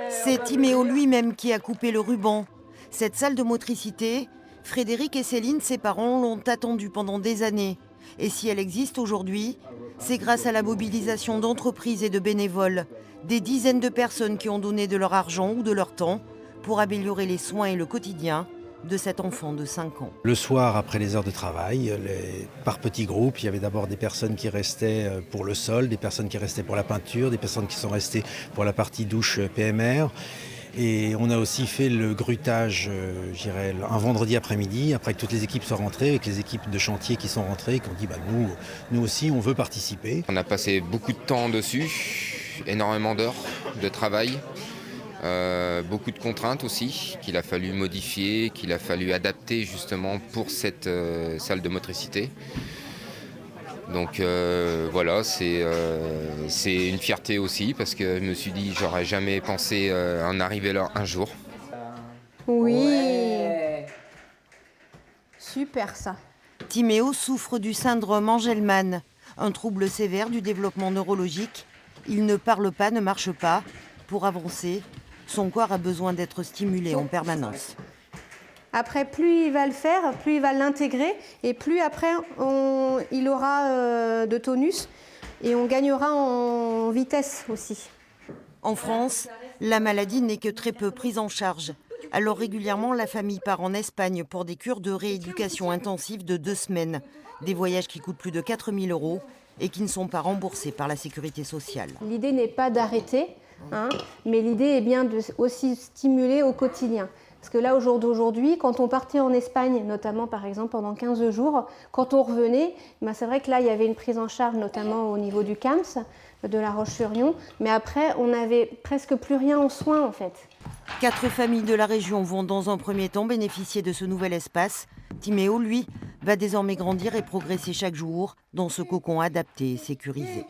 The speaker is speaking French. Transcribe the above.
C'est Timéo lui-même qui a coupé le ruban. Cette salle de motricité, Frédéric et Céline, ses parents, l'ont attendue pendant des années. Et si elle existe aujourd'hui, c'est grâce à la mobilisation d'entreprises et de bénévoles, des dizaines de personnes qui ont donné de leur argent ou de leur temps pour améliorer les soins et le quotidien de cet enfant de 5 ans. Le soir, après les heures de travail, par petits groupes, il y avait d'abord des personnes qui restaient pour le sol, des personnes qui restaient pour la peinture, des personnes qui sont restées pour la partie douche PMR. Et on a aussi fait le grutage, un vendredi après-midi, après que toutes les équipes soient rentrées, avec les équipes de chantier qui sont rentrées, et qui ont dit nous aussi, on veut participer. On a passé beaucoup de temps dessus, énormément d'heures de travail. Beaucoup de contraintes aussi qu'il a fallu modifier, qu'il a fallu adapter justement pour cette salle de motricité. Donc voilà, c'est une fierté aussi parce que je me suis dit j'aurais jamais pensé en arriver là un jour. Oui, super ça. Timéo souffre du syndrome Angelman, un trouble sévère du développement neurologique. Il ne parle pas, ne marche pas. Pour avancer, son corps a besoin d'être stimulé en permanence. Après, plus il va le faire, plus il va l'intégrer et plus après il aura de tonus et on gagnera en vitesse aussi. En France, la maladie n'est que très peu prise en charge. Alors régulièrement, la famille part en Espagne pour des cures de rééducation intensive de 2 semaines. Des voyages qui coûtent plus de 4 000 € et qui ne sont pas remboursés par la sécurité sociale. L'idée n'est pas d'arrêter, mais l'idée est bien de aussi stimuler au quotidien. Parce que là, au jour d'aujourd'hui, quand on partait en Espagne, notamment par exemple pendant 15 jours, quand on revenait, c'est vrai que là, il y avait une prise en charge, notamment au niveau du CAMS, de La Roche-sur-Yon, mais après, on n'avait presque plus rien en soins en fait. 4 familles de la région vont dans un premier temps bénéficier de ce nouvel espace. Timéo, lui, va désormais grandir et progresser chaque jour dans ce cocon adapté et sécurisé.